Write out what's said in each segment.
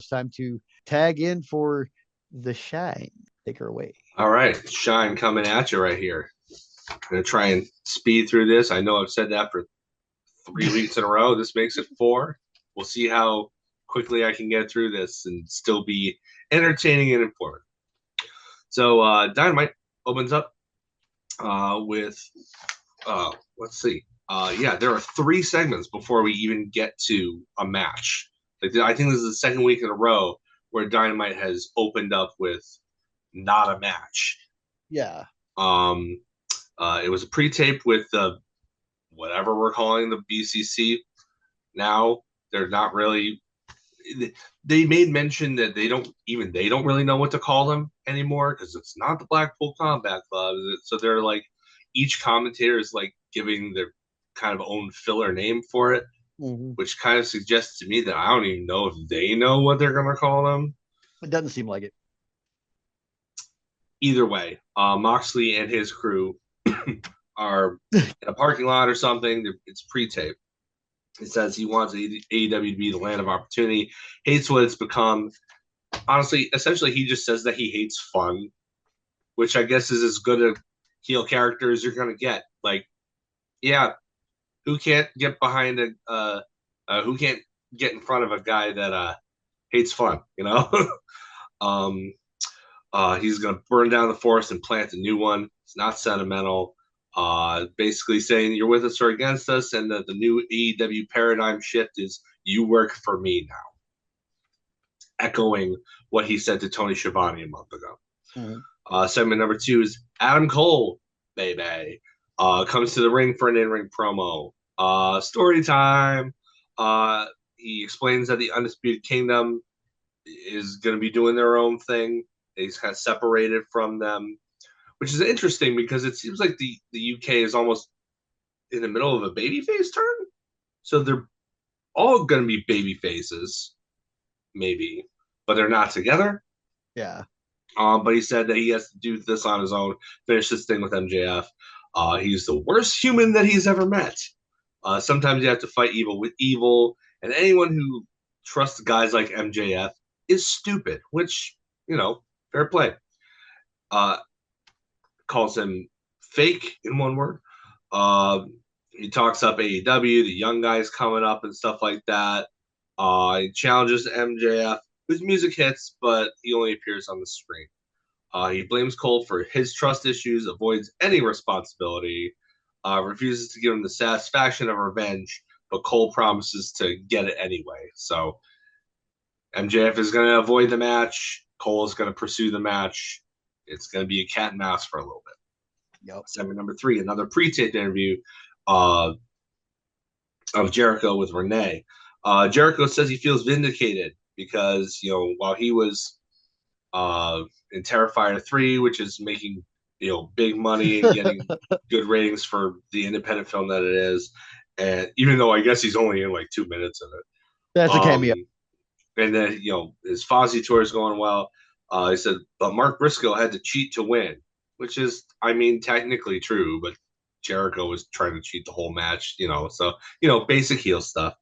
it's time to tag in for the Shine. Take her away. All right, Shine coming at you right here. I'm going to try and speed through this. I know I've said that for 3 weeks in a row. This makes it 4. We'll see how quickly I can get through this and still be entertaining and informative. So Dynamite opens up with, let's see. There are 3 segments before we even get to a match. I think this is the second week in a row where Dynamite has opened up with not a match. Yeah. It was a pre-tape with whatever we're calling the BCC. Now they're not really. They made mention that they don't really know what to call them anymore because it's not the Blackpool Combat Club. So they're like each commentator is like giving their kind of own filler name for it, which kind of suggests to me that I don't even know if they know what they're gonna call them. It doesn't seem like it. Either way, Moxley and his crew are in a parking lot or something. It's pre-tape. It says he wants AEW to be the land of opportunity, hates what it's become. Honestly, essentially, he just says that he hates fun, which I guess is as good a heel character as you're going to get. Like, yeah, who can't get behind who can't get in front of a guy that hates fun, you know? He's going to burn down the forest and plant a new one. It's not sentimental. Basically saying you're with us or against us, and the new AEW paradigm shift is you work for me now. Echoing what he said to Tony Schiavone a month ago. Segment number 2 is Adam Cole, baby. Comes to the ring for an in-ring promo. Story time. He explains that the Undisputed Kingdom is going to be doing their own thing. He's kind of separated from them, which is interesting because it seems like the UK is almost in the middle of a babyface turn. So they're all going to be baby faces, maybe, but they're not together. Yeah. But he said that he has to do this on his own, finish this thing with MJF. He's the worst human that he's ever met. Sometimes you have to fight evil with evil, and anyone who trusts guys like MJF is stupid, which, fair play. Calls him fake in one word. He talks up AEW, the young guys coming up and stuff like that. He challenges MJF, whose music hits, but he only appears on the screen. He blames Cole for his trust issues, avoids any responsibility, refuses to give him the satisfaction of revenge, but Cole promises to get it anyway. So MJF is going to avoid the match. Cole is going to pursue the match. It's going to be a cat and mouse for a little bit. Yep. Segment number 3, another pre-taped interview of Jericho with Renee. Jericho says he feels vindicated because, while he was in Terrifier 3, which is making, big money and getting good ratings for the independent film that it is, and even though I guess he's only in like 2 minutes of it. That's a cameo. And then, his Fozzy tour is going well. He said, but Mark Briscoe had to cheat to win, which is, technically true, but Jericho was trying to cheat the whole match, so, basic heel stuff.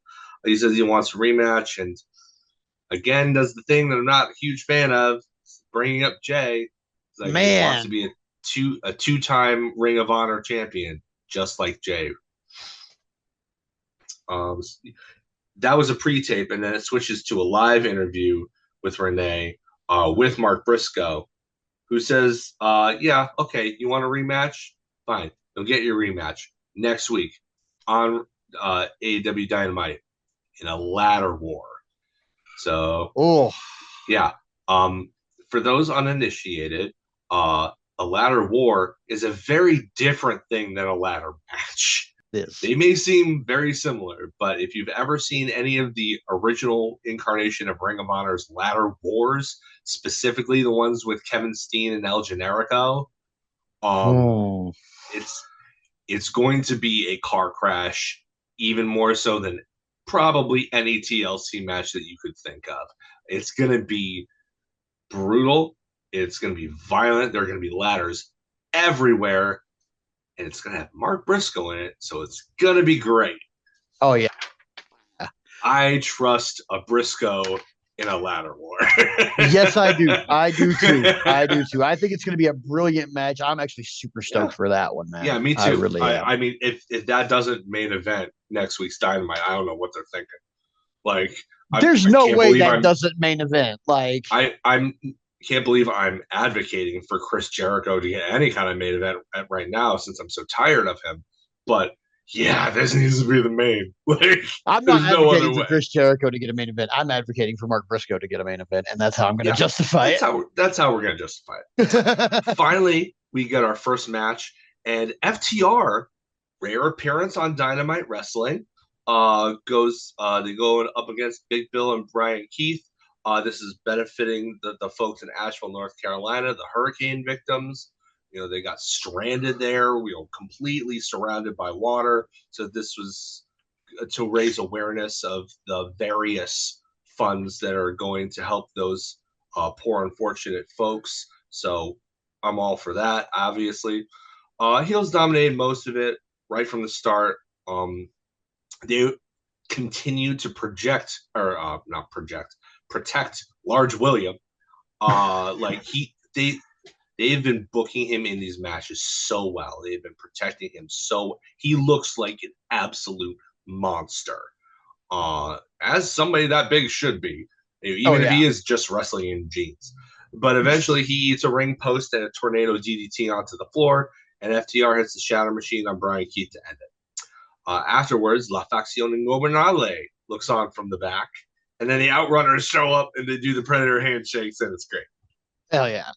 He says he wants a rematch and, again, does the thing that I'm not a huge fan of, bringing up Jay. Like, he wants to be a two-time Ring of Honor champion, just like Jay. That was a pre-tape, and then it switches to a live interview with Renee, with Mark Briscoe, who says, yeah, okay, you want a rematch? Fine. You'll get your rematch next week on AEW Dynamite in a ladder war. So, yeah. For those uninitiated, a ladder war is a very different thing than a ladder match. They may seem very similar, but if you've ever seen any of the original incarnation of Ring of Honor's ladder wars, specifically the ones with Kevin Steen and El Generico, it's going to be a car crash, even more so than probably any TLC match that you could think of. It's going to be brutal. It's going to be violent. There are going to be ladders everywhere. And it's going to have Mark Briscoe in it, so it's going to be great. Oh, yeah. I trust a Briscoe in a ladder war. Yes, I do. I do too. I do too. I think it's going to be a brilliant match. I'm actually super Yeah, stoked for that one, yeah, man. me I too. really am. I mean, if that doesn't main event next week's Dynamite, I don't know what they're thinking. Like, There's I no can't way believe that doesn't main event. Like, I'm can't believe I'm advocating for Chris Jericho to get any kind of main event right now since I'm so tired of him. But yeah, this needs to be the main. Like, I'm not there's no other advocating for way. Chris Jericho to get a main event. I'm advocating for Mark Briscoe to get a main event, and that's how I'm going to Yeah, justify that's how we're gonna justify it. it. Finally, we get our first match, and FTR, rare appearance on Dynamite Wrestling, goes they go up against Big Bill and Brian Keith. This is benefiting the folks in Asheville, North Carolina, the hurricane victims. You know, they got stranded there. We were completely surrounded by water. So this was to raise awareness of the various funds that are going to help those poor, unfortunate folks. So I'm all for that, obviously. Heels dominated most of it right from the start. They continue to project, or not project, protect Large William. Like they've been booking him in these matches so well. They've been protecting him so he looks like an absolute monster. As somebody that big should be, Oh even if yeah. he is just wrestling in jeans. But eventually he eats a ring post and a tornado DDT onto the floor, and FTR hits the Shatter Machine on Brian Keith to end it. Afterwards, La Facción Ingobernable looks on from the back, and then the Outrunners show up and they do the Predator handshakes, and it's great. Hell yeah.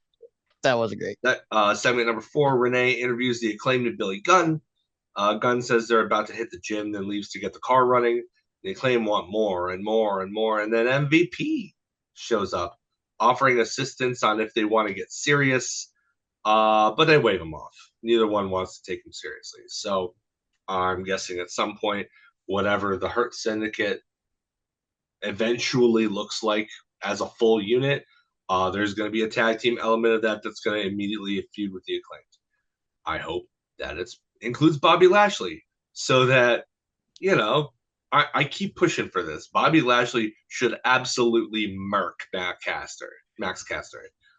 That was great. That segment number 4, Renee interviews the acclaimed Billy Gunn. Gunn says they're about to hit the gym, then leaves to get the car running. The Acclaim want more and more and more, and then MVP shows up, offering assistance on if they want to get serious, but they wave him off. Neither one wants to take him seriously. So I'm guessing at some point, whatever the Hurt Syndicate eventually looks like as a full unit, there's going to be a tag team element of that that's going to immediately feud with the Acclaimed. I hope that it includes Bobby Lashley so that, you know, I keep pushing for this. Bobby Lashley should absolutely murk Max Caster. Like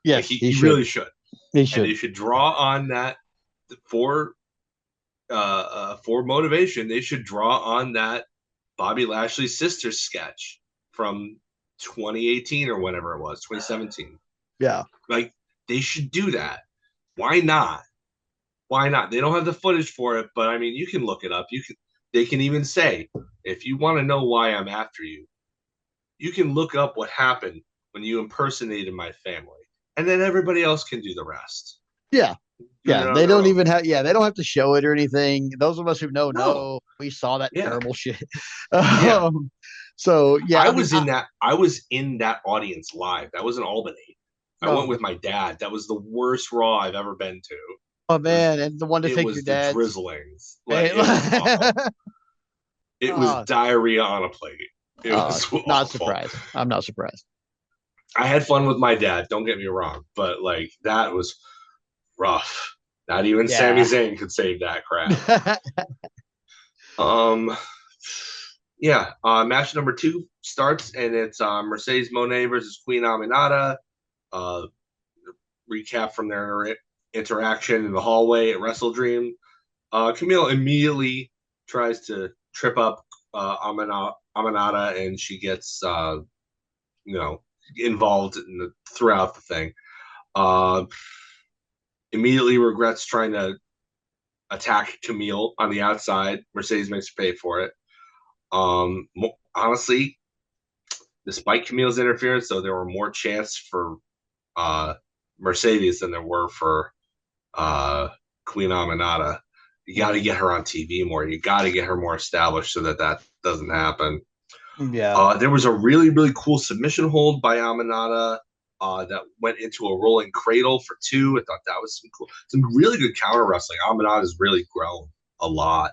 Yes, he really should. He And they should. should draw on that for motivation. They should draw on that Bobby Lashley's sister sketch from 2018 or whatever it was, 2017. Yeah. Like they should do that. Why not? Why not? They don't have the footage for it, but I mean, you can look it up. You can. They can even say, if you want to know why I'm after you, you can look up what happened when you impersonated my family, and then everybody else can do the rest. Yeah. Do it Yeah. on They their don't own. even have, yeah, they don't have to show it or anything. Those of us who No. know, we saw that Yeah. terrible shit. Yeah. So, yeah, I I mean, was in that. I was in that audience live. That was in Albany. I oh, went with my dad. That was the worst Raw I've ever been to. oh, It was. man. And the one to It take your was the dad's. drizzlings. Like Hey, it was awful. It was oh, diarrhea on a plate. It was not awful. surprised. I'm not surprised. I had fun with my dad. Don't get me wrong, but like that was rough. Not even Sami Yeah. Zayn could save that crap. Um, yeah. Match number 2 starts, and it's Mercedes Moné versus Queen Aminata. Uh, recap from their interaction in the hallway at Wrestle Dream. Camille immediately tries to trip up Aminata, and she gets you know involved throughout the thing. Uh, immediately regrets trying to attack Camille on the outside. Mercedes makes her pay for it. Honestly, despite Camille's interference, though, there were more chance for Mercedes than there were for Queen Aminata. You got to get her on TV more. You got to get her more established so that that doesn't happen. Yeah. There was a really, really cool submission hold by Aminata that went into a rolling cradle for 2. I thought that was some really good counter wrestling. Aminata's really grown a lot.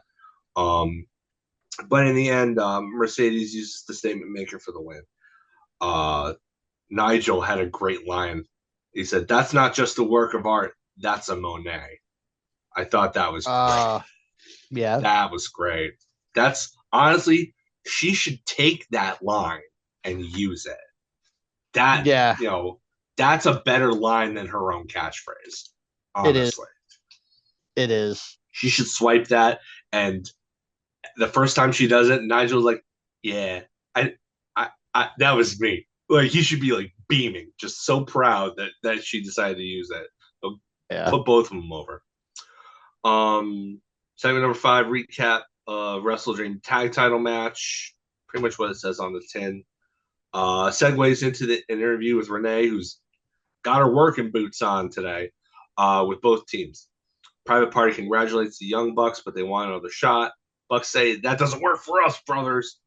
But in the end, Mercedes uses the statement maker for the win. Nigel had a great line. He said, "That's not just a work of art. That's a Monet." I thought that was great. Yeah. That was great. That's honestly, she should take that line and use it. That, Yeah, that's a better line than her own catchphrase. it is. Honestly, It is. she should swipe that. And the first time she does it, Nigel's like, "Yeah, I, that was me." Like he should be like beaming, just so proud that she decided to use it. So Yeah. put both of them over. Segment number 5 recap. Wrestle Dream tag title match. Pretty much what it says on the tin. Segues into the interview with Renee, who's got her working boots on today, with both teams. Private Party congratulates the Young Bucks, but they want another shot. Bucks say that doesn't work for us, brothers.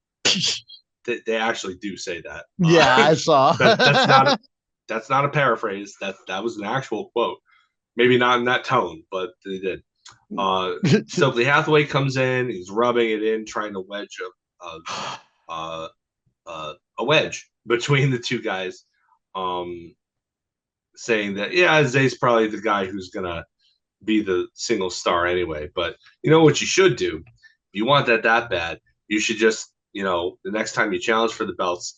They actually do say that. Yeah, I saw. That's not a paraphrase. That was an actual quote. Maybe not in that tone, but they did. Stokely Hathaway comes in. He's rubbing it in, trying to wedge a wedge between the two guys, saying that Zay's probably the guy who's gonna be the single star anyway. But you know what you should do? If you want that bad, you should just the next time you challenge for the belts,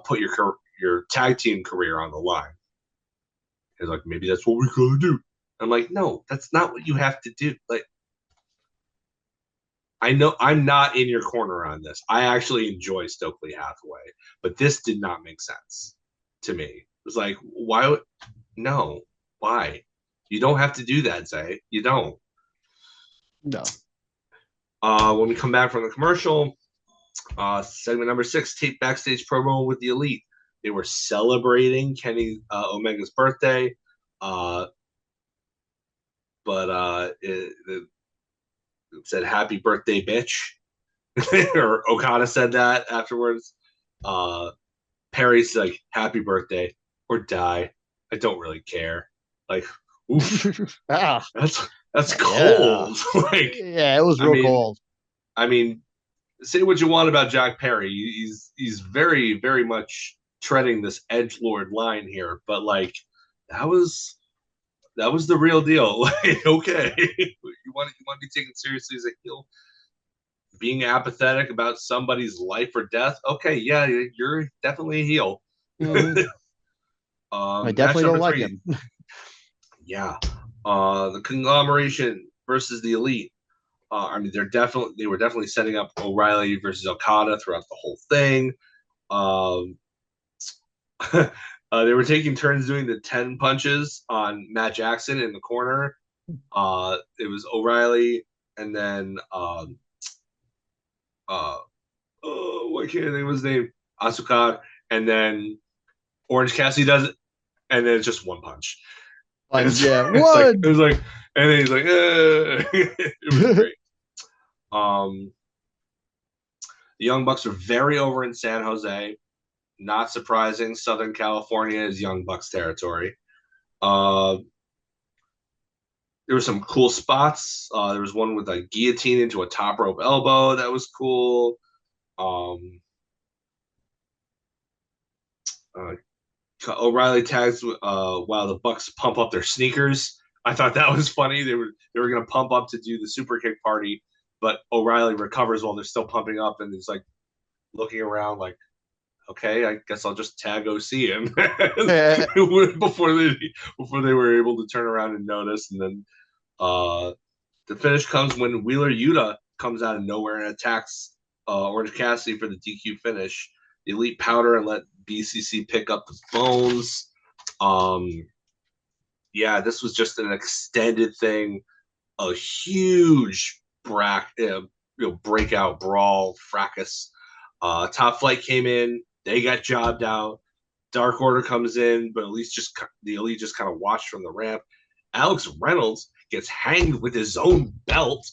put your tag team career on the line. He's like, maybe that's what we gotta do. I'm like, no, that's not what you have to do. Like, I know I'm not in your corner on this. I actually enjoy Stokely Hathaway, but this did not make sense to me. It was like, why? No, why? You don't have to do that, Zay. You don't. No. When we come back from the commercial, segment number 6, tape backstage promo with the Elite. They were celebrating Kenny Omega's birthday, but it said "Happy Birthday, bitch," or Okada said that afterwards. Perry's like, "Happy birthday or die. I don't really care." Like, oof, that's cold. Like, yeah, it was real cold. I mean, say what you want about Jack Perry. He's very, very much treading this edgelord line here, but like that was the real deal. Like, okay, you want to be taken seriously as a heel, being apathetic about somebody's life or death. Okay, yeah, you're definitely a heel. Mm-hmm. I definitely don't like him. Yeah, the conglomeration versus the Elite. I mean, they were definitely setting up O'Reilly versus Okada throughout the whole thing. They were taking turns doing the 10 punches on Matt Jackson in the corner. It was O'Reilly, and then what can't I think of his name? Asuka, and then Orange Cassidy does it, and then it's just one punch. Yeah, it was like, and then he's like, it was great. The Young Bucks are very over in San Jose. Not surprising. Southern California is Young Bucks territory. There were some cool spots. There was one with a guillotine into a top rope elbow that was cool. O'Reilly tags while the Bucks pump up their sneakers. I thought that was funny. They were going to pump up to do the super kick party, but O'Reilly recovers while they're still pumping up, and he's like looking around like, okay, I guess I'll just tag OC him before they were able to turn around and notice. And then the finish comes when Wheeler Yuta comes out of nowhere and attacks Orange Cassidy for the DQ finish. The Elite powder and let BCC pick up the bones. This was just an extended thing, a huge breakout brawl fracas. Top Flight came in, they got jobbed out. Dark Order comes in, but the Elite just kind of watched from the ramp. Alex Reynolds gets hanged with his own belt.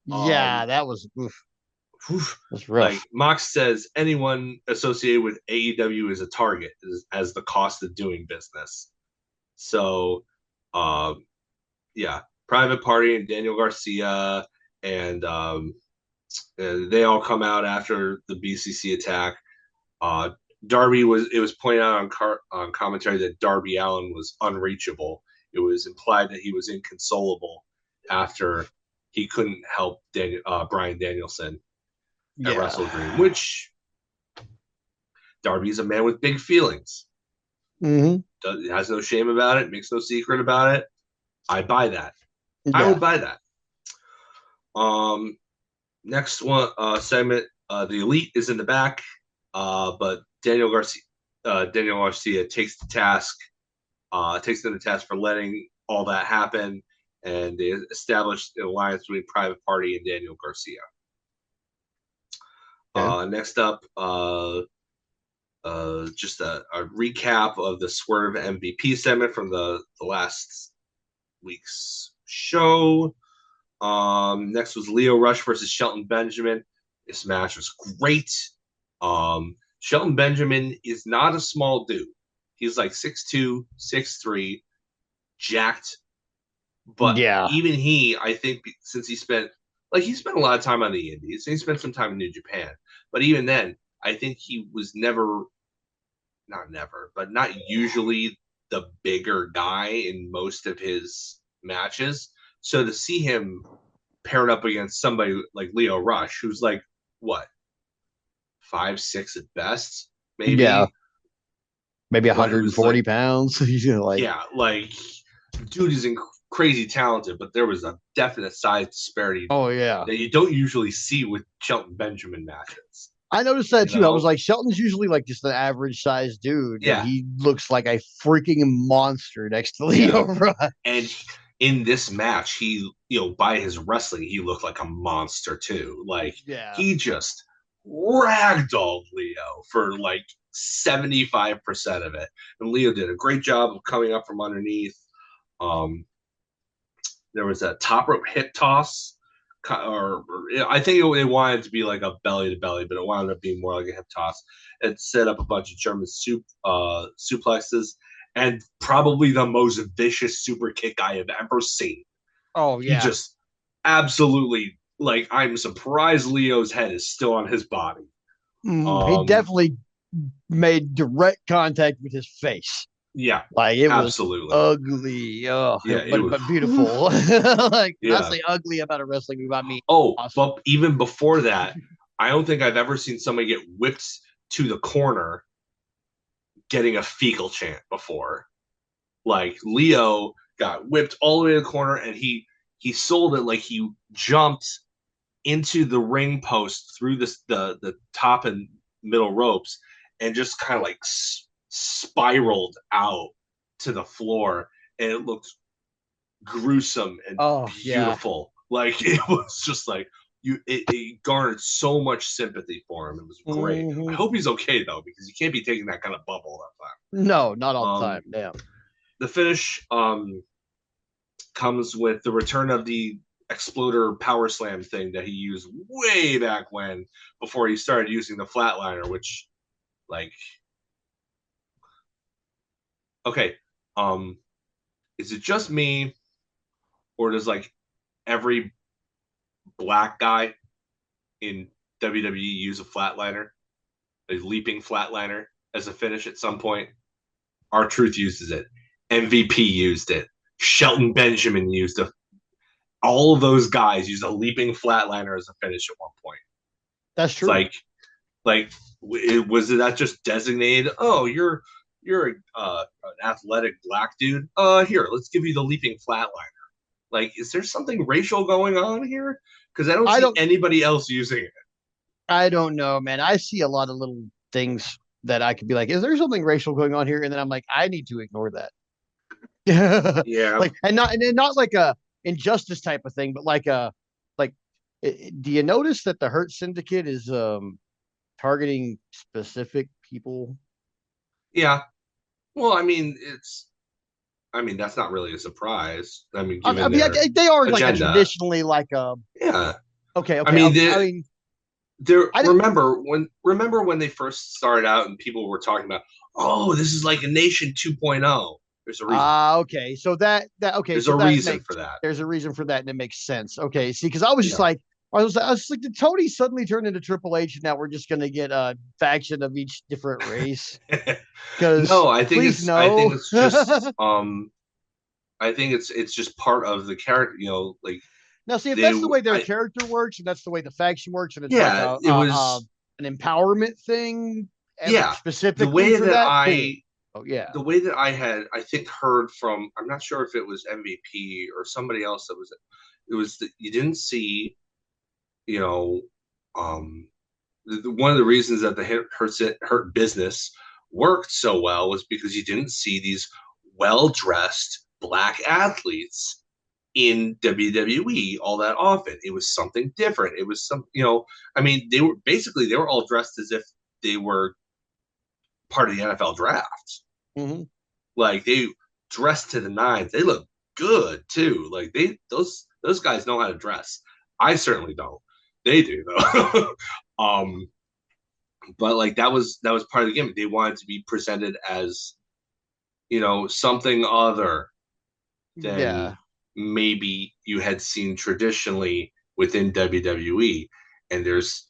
Yeah, that was that's rough. Like Mox says, anyone associated with AEW is a target as the cost of doing business. So, Private Party and Daniel Garcia and they all come out after the BCC attack. It was pointed out on commentary that Darby Allin was unreachable. It was implied that he was inconsolable after he couldn't help Bryan Danielson at Wrestle Dream, which Darby's a man with big feelings. Mm-hmm. Has no shame about it, makes no secret about it. I buy that. I Yeah. would buy that. Next one segment, the Elite is in the back, but Daniel Garcia takes the task, takes them to task for letting all that happen, and they established an alliance between Private Party and Daniel Garcia. Okay. Next up, just a recap of the Swerve MVP segment from the last week's show. Next was Lio Rush versus Shelton Benjamin. This match was great. Shelton Benjamin is not a small dude. He's like 6'2", 6'3", jacked. But Yeah. even he, I think, since he spent a lot of time on the Indies, he spent some time in New Japan. But even then, I think he was not usually the bigger guy in most of his matches. So to see him paired up against somebody like Lio Rush, who's like what 5'6" at best, Yeah. maybe, Maybe but who's like 140 pounds. Like, yeah, like dude is crazy talented, but there was a definite size disparity oh yeah. that you don't usually see with Shelton Benjamin matches. I noticed that You too. I was know, like, Shelton's usually like just an average sized dude, and yeah, he looks like a freaking monster next to yeah. Leo Rush. And in this match, he, by his wrestling, he looked like a monster too. Like Yeah. he just ragdolled Leo for like 75% of it. And Leo did a great job of coming up from underneath. Um, there was a top rope hip toss, or I think it wanted to be like a belly to belly, but it wound up being more like a hip toss. It set up a bunch of German suplexes, and probably the most vicious super kick I have ever seen. Oh He yeah. just absolutely, like, I'm surprised Leo's head is still on his body. He Um, definitely made direct contact with his face. yeah, Like it was absolutely. ugly. Oh, Yeah, it was. but beautiful. Like when I Yeah. say ugly about a wrestling move, I mean Oh, awesome. but even before that, I don't think I've ever seen somebody get whipped to the corner getting a fecal chant before. Like Leo got whipped all the way to the corner, and he sold it like he jumped into the ring post through the top and middle ropes and just kind of like spiraled out to the floor, and it looked gruesome and Oh yeah. beautiful. Like it was just like it garnered so much sympathy for him. It was great. I Hmm. hope he's okay though, because you can't be taking that kind of bubble all No, not all the the time. time. Damn. The finish comes with the return of the exploder power slam thing that he used way back when, before he started using the flatliner, which, like, okay, um is it just me, or does like every black guy in WWE use a flatliner, a leaping flatliner, as a finish at some point? R-Truth uses it. MVP used it. Shelton Benjamin used it. All of those guys used a leaping flatliner as a finish at one point. That's It's true. like was it that just designated? Oh, you're an athletic black dude. Here, let's give you the leaping flatliner. Like, is there something racial going on here? Because I don't I see don't anybody else using it. I don't know, man. I see a lot of little things that I could be like, is there something racial going on here? And then I'm like, I need to ignore that. Yeah, Like, and not like a injustice type of thing, but like like, do you notice that the Hurt Syndicate is targeting specific people? yeah. Well, I mean, that's not really a surprise. I mean, given their They are like a agenda. traditionally like a Yeah. okay, I okay. mean, I mean, there. I didn't. Remember when they first started out and people were talking about, oh, this is like a Nation 2.0. There's a reason for that. Okay. So that okay. There's So a that reason for makes that. there's a reason for that, and it makes sense. Okay. See, because I was just Yeah. like, I was like, did Tony suddenly turn into Triple H, and now we're just gonna get a faction of each different race? Because No, please I think no. it's just I think it's just part of the character, like Now, see, if they that's the way their I character works, and that's the way the faction works, and it's like yeah, it was an empowerment thing, Yeah, the specifically way for that that. Cool. I Oh yeah. the way that I had, I think, heard from, I'm not sure if it was MVP or somebody else that was, it was that you didn't see, you know, um, one of the reasons that the hurt business worked so well was because you didn't see these well dressed black athletes in WWE all that often. It was something different. It was some, I mean, they were all dressed as if they were part of the NFL draft. Mm-hmm. Like they dress to the nines. They look good too. Like those guys know how to dress. I certainly don't. They do though. But like that was part of the gimmick. They wanted to be presented as something other than Yeah. maybe you had seen traditionally within WWE. And there's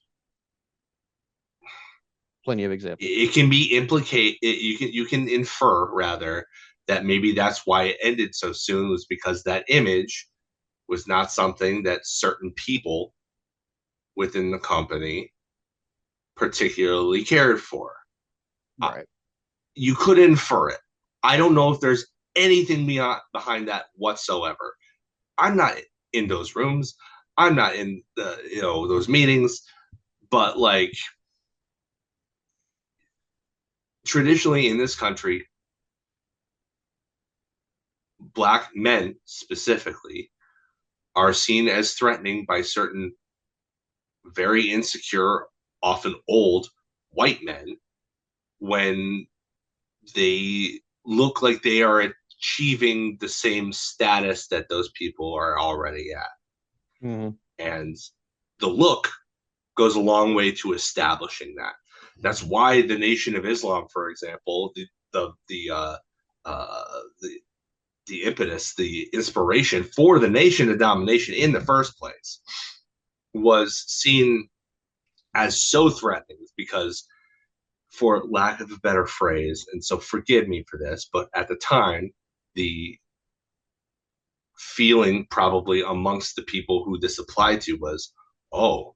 Plenty of examples. it can be implicate you can infer rather that maybe that's why it ended so soon, was because that image was not something that certain people within the company particularly cared for. Right. You could infer it. I don't know if there's anything behind that whatsoever. I'm not in those rooms. I'm not in those meetings, but like traditionally in this country, black men specifically are seen as threatening by certain very insecure, often old white men when they look like they are achieving the same status that those people are already at. Mm-hmm. And the look goes a long way to establishing that. That's why the Nation of Islam, for example, uh, the the impetus, the inspiration for the Nation of Domination in the first place, was seen as so threatening because, for lack of a better phrase, and so forgive me for this, but at the time, the feeling probably amongst the people who this applied to was, oh,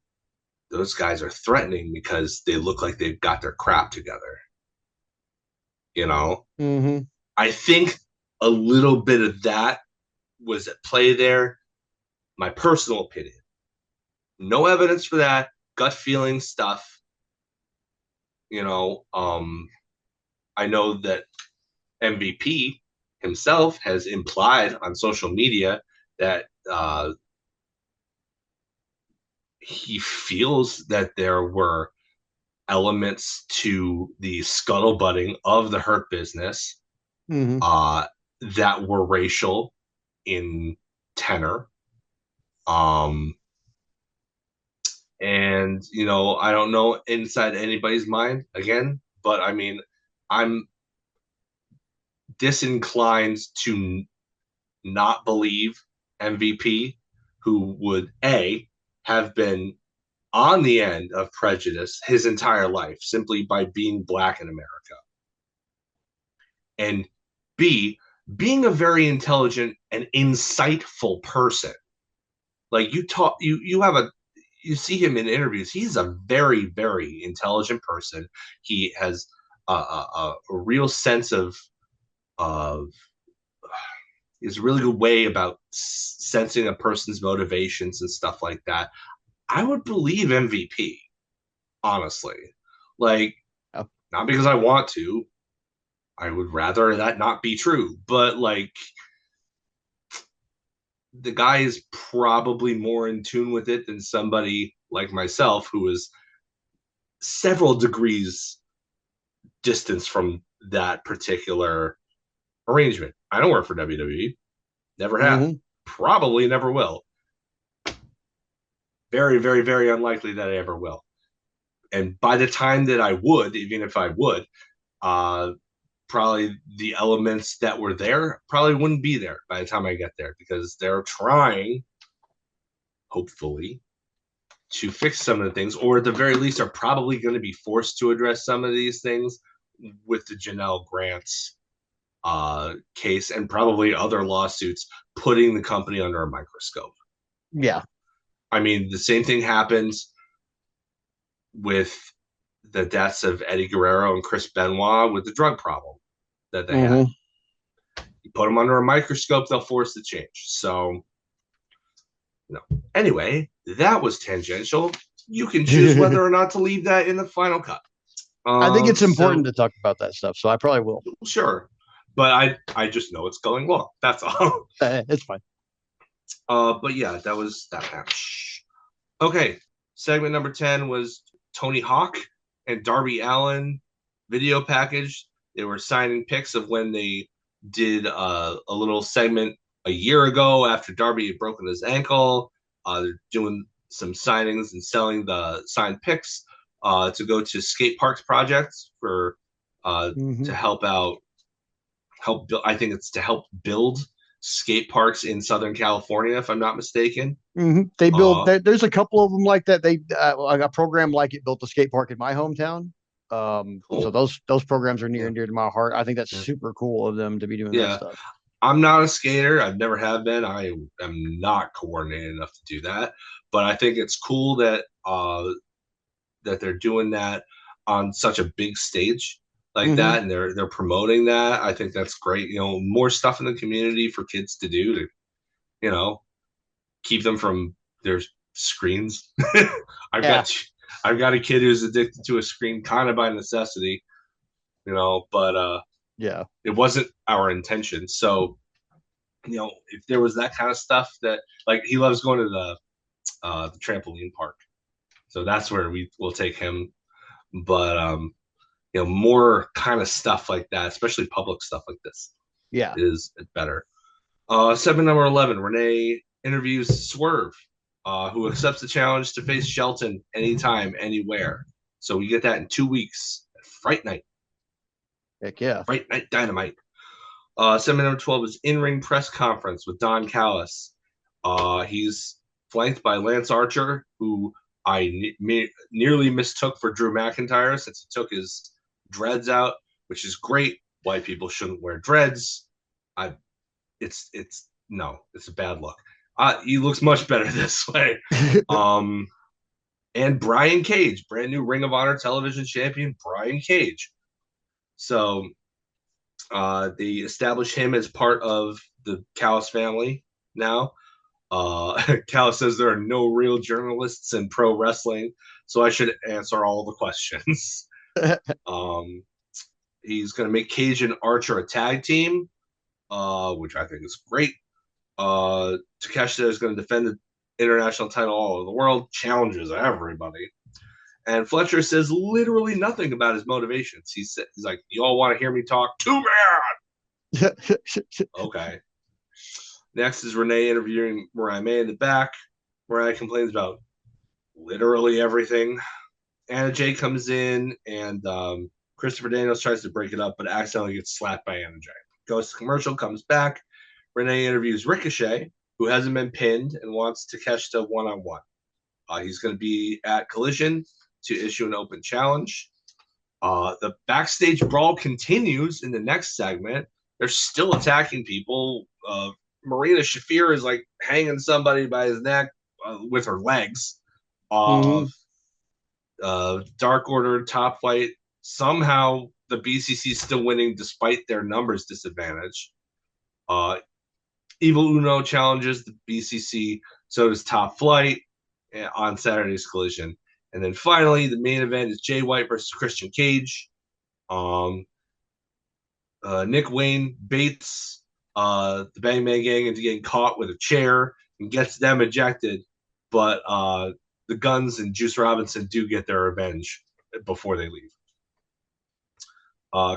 those guys are threatening because they look like they've got their crap together. You know, Mm-hmm. I think a little bit of that was at play there. My personal opinion. No evidence for that. Gut feeling stuff. You know, I know that MVP himself has implied on social media that he feels that there were elements to the scuttlebutting of the Hurt Business Mm-hmm. uh, that were racial in tenor. Um, and I don't know inside anybody's mind again, but I mean, I'm disinclined to not believe MVP, who would have been on the end of prejudice his entire life simply by being black in America, and B, being a very intelligent and insightful person. Like you see him in interviews. He's a very, very intelligent person. He has a real sense of is a really good way about sensing a person's motivations and stuff like that. I would believe MVP, honestly. Like, Oh. not because I want to. I would rather that not be true. But like, the guy is probably more in tune with it than somebody like myself, who is several degrees distance from that particular arrangement. I don't work for WWE. Never have. Mm-hmm. Probably never will. Very, very, very unlikely that I ever will. And by the time that I would, even if I would, uh, probably the elements that were there probably wouldn't be there by the time I get there, because they're trying, hopefully, to fix some of the things, or at the very least are probably going to be forced to address some of these things with the Janelle Grants case and probably other lawsuits, putting the company under a microscope. Yeah. I mean, the same thing happens with the deaths of Eddie Guerrero and Chris Benoit with the drug problem that they had. Mm-hmm. You put them under a microscope, they'll force the change. So, no. Anyway, that was tangential. You can choose whether or not to leave that in the final cut. I think it's important So to talk about that stuff, so I probably will. sure, but I just know it's going well. That's all. It's fine. But yeah, that was that match. Okay, segment number 10 was Tony Hawk and Darby Allin video package. They were signing pics of when they did a little segment a year ago after Darby had broken his ankle. They're doing some signings and selling the signed pics to go to skate parks projects for Mm-hmm. to help out, help build. I think it's to help build skate parks in Southern California, if I'm not mistaken. Mm-hmm. They build. Uh, There's a couple of them like that. They a program like it built a skate park in my hometown. So cool. those programs are near Yeah. and dear to my heart. I think that's Yeah. super cool of them to be doing that Yeah. stuff. I'm not a skater. I've never have been. I am not coordinated enough to do that. But I think it's cool that that they're doing that on such a big stage like Mm-hmm. that, and they're promoting that. I think that's great. You know, more stuff in the community for kids to do to, you know, keep them from their screens. I've Yeah. got I've got a kid who's addicted to a screen kind of by necessity, you know, but Yeah. it wasn't our intention. So, you know, if there was that kind of stuff that, like, he loves going to the trampoline park, so that's where we will take him. But you know, more kind of stuff like that, especially public stuff like this, Yeah. is better. Segment number 11, Renee interviews Swerve, who accepts the challenge to face Shelton anytime, anywhere. So we get that in 2 weeks. Fright Night. Heck yeah. Fright Night Dynamite. Segment number 12 is in-ring press conference with Don Callis. He's flanked by Lance Archer, who I nearly mistook for Drew McIntyre since he took his dreads out, which is great. White people shouldn't wear dreads. I, it's no, it's a bad look. He looks much better this way. And Brian Cage, brand new Ring of Honor television champion, Brian Cage. So they establish him as part of the Callis family now. Callis says there are no real journalists in pro wrestling, so I should answer all the questions. um, he's going to make Cage and Archer a tag team, which I think is great. Takeshita is going to defend the international title all over the world, challenges everybody. And Fletcher says literally nothing about his motivations. He's like, "You all want to hear me talk? Too bad." Okay. Next is Renee interviewing Mariah May in the back. Mariah complains about literally everything. Anna Jay comes in, and Christopher Daniels tries to break it up, but accidentally gets slapped by Anna Jay. Goes to commercial, comes back. Renee interviews Ricochet, who hasn't been pinned and wants Takeshita one-on-one. He's going to be at Collision to issue an open challenge. The backstage brawl continues in the next segment. They're still attacking people. Marina Shafir is like hanging somebody by his neck with her legs. Mm-hmm. Dark Order, Top Flight. Somehow the BCC is still winning despite their numbers disadvantage. Evil Uno challenges the BCC. So does Top Flight on Saturday's Collision. And then finally, the main event is Jay White versus Christian Cage. Nick Wayne baits the Bang Bang Gang into getting caught with a chair and gets them ejected. But the Guns and Juice Robinson do get their revenge before they leave.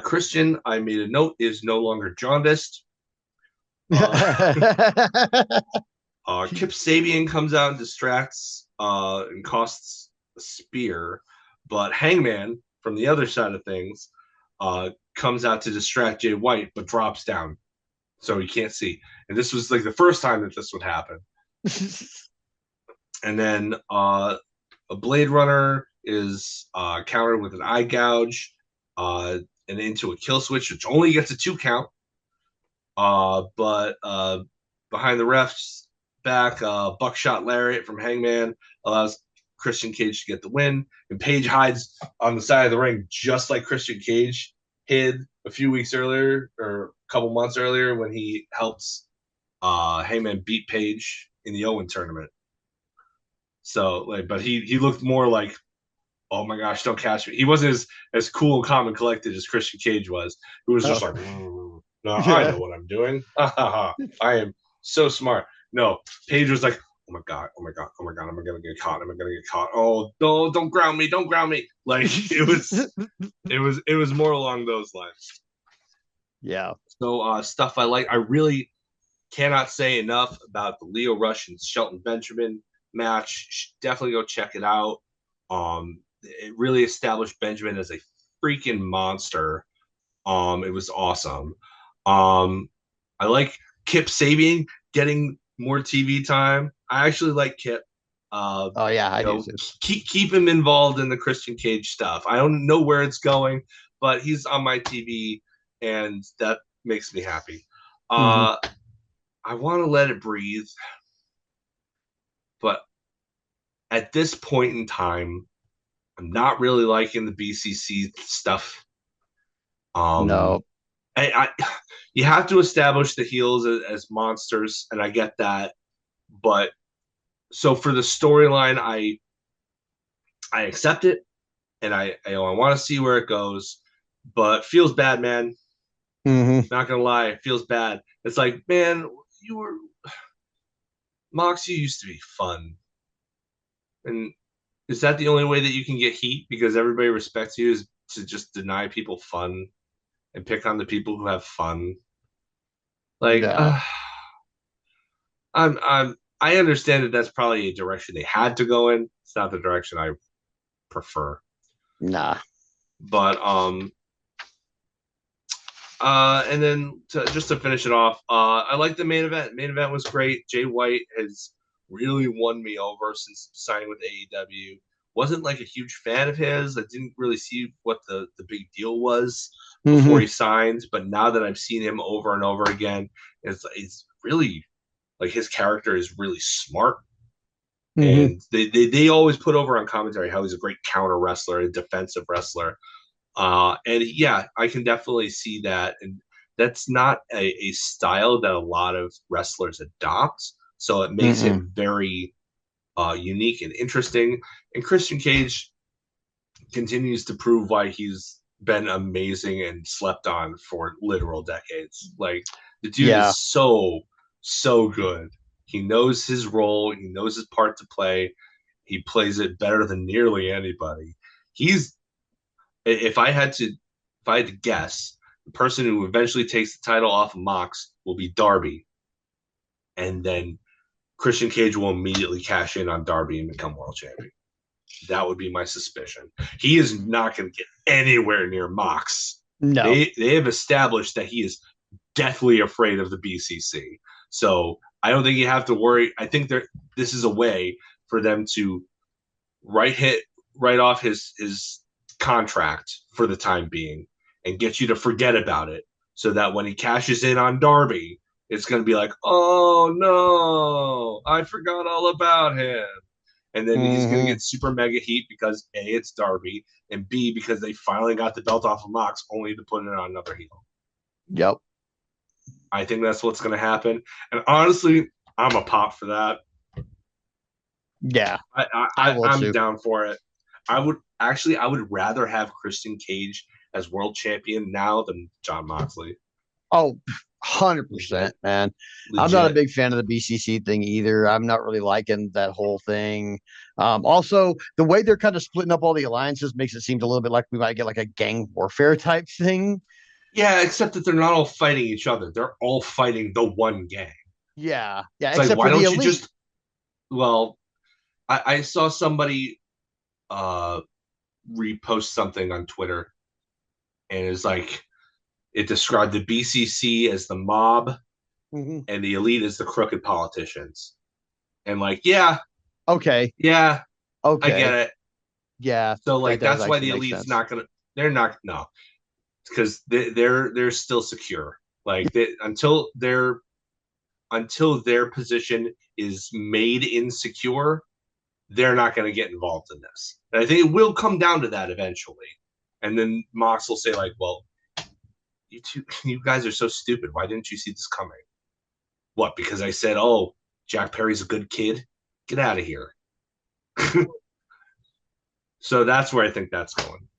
Christian, I made a note, is no longer jaundiced. Kip Sabian comes out and distracts and costs a spear, but Hangman, from the other side of things, comes out to distract Jay White, but drops down, so he can't see. And this was like the first time that this would happen. And then a Blade Runner is countered with an eye gouge and into a kill switch, which only gets a 2 count. But behind the ref's back, buckshot lariat from Hangman allows Christian Cage to get the win. And Page hides on the side of the ring just like Christian Cage hid a few weeks earlier or a couple months earlier when he helps Heyman beat Page in the Owen tournament. So, like, but he looked more like, oh my gosh, don't catch me. He wasn't as cool and calm and collected as Christian Cage was, who was just like, no, I know what I'm doing. I am so smart. No, Page was like, oh my god, oh my god, oh my god, am I gonna get caught? Am I gonna get caught? Oh no, don't ground me, don't ground me. Like it was more along those lines. Yeah. So stuff I like. I really cannot say enough about the Leo Rush and Shelton Benjamin match. Definitely go check it out. It really established Benjamin as a freaking monster. It was awesome. I like Kip Sabian getting more TV time. I actually like Kip. Oh yeah, I do too. Keep him involved in the Christian Cage stuff. I don't know where it's going, but he's on my TV, and that makes me happy. I want to let it breathe, but at this point in time, I'm not really liking the BCC stuff. No. You have to establish the heels as monsters, and I get that. But so for the storyline, I accept it, and I want to see where it goes. But feels bad, man. Not gonna lie, it feels bad. It's like, man, you were Moxie used to be fun, and is that the only way that you can get heat because everybody respects you is to just deny people fun and pick on the people who have fun? Like, No. I understand that that's probably a direction they had to go in. It's not the direction I prefer. Nah. But and then just to finish it off, I like the main event. Main event was great. Jay White has really won me over since signing with AEW. Wasn't like a huge fan of his. I didn't really see what the big deal was before he signed, but now that I've seen him over and over again, it's really like his character is really smart. And they always put over on commentary how he's a great counter wrestler, a defensive wrestler. And yeah, I can definitely see that. And that's not a style that a lot of wrestlers adopt. So it makes him very unique and interesting. And Christian Cage continues to prove why he's been amazing and slept on for literal decades. Like the dude is so good. He knows his role. He knows his part to play. He plays it better than nearly anybody. He's if I had to guess, the person who eventually takes the title off of Mox will be Darby, and then Christian Cage will immediately cash in on Darby and become world champion. That would be my suspicion. He is not going to get anywhere near Mox. No. They have established that he is deathly afraid of the BCC. So I don't think you have to worry. I think this is a way for them to write off his contract for the time being and get you to forget about it so that when he cashes in on Darby, it's going to be like, oh no, I forgot all about him. And then he's going to get super mega heat because A, it's Darby, and B, because they finally got the belt off of Mox only to put it on another heel. Yep. I think that's what's going to happen. And honestly, I'm a pop for that. Yeah. I'm down for it. I would rather have Christian Cage as world champion now than Jon Moxley. Oh, 100%, man. Legit. I'm not a big fan of the BCC thing either. I'm not really liking that whole thing. Also, the way they're kind of splitting up all the alliances makes it seem a little bit like we might get like a gang warfare type thing. Yeah, except that they're not all fighting each other. They're all fighting the one gang. Yeah. Yeah. It's except like, why don't you just well, I saw somebody repost something on Twitter and it's like it described the BCC as the mob and the elite as the crooked politicians. And like, yeah. Okay. Yeah. Okay. I get it. Yeah. So like that's why the elite's not gonna because they're still secure. Like until their position is made insecure, they're not going to get involved in this. And I think it will come down to that eventually. And then Mox will say, like, well, you guys are so stupid. Why didn't you see this coming? What, because I said, oh, Jack Perry's a good kid? Get out of here. So that's where I think that's going.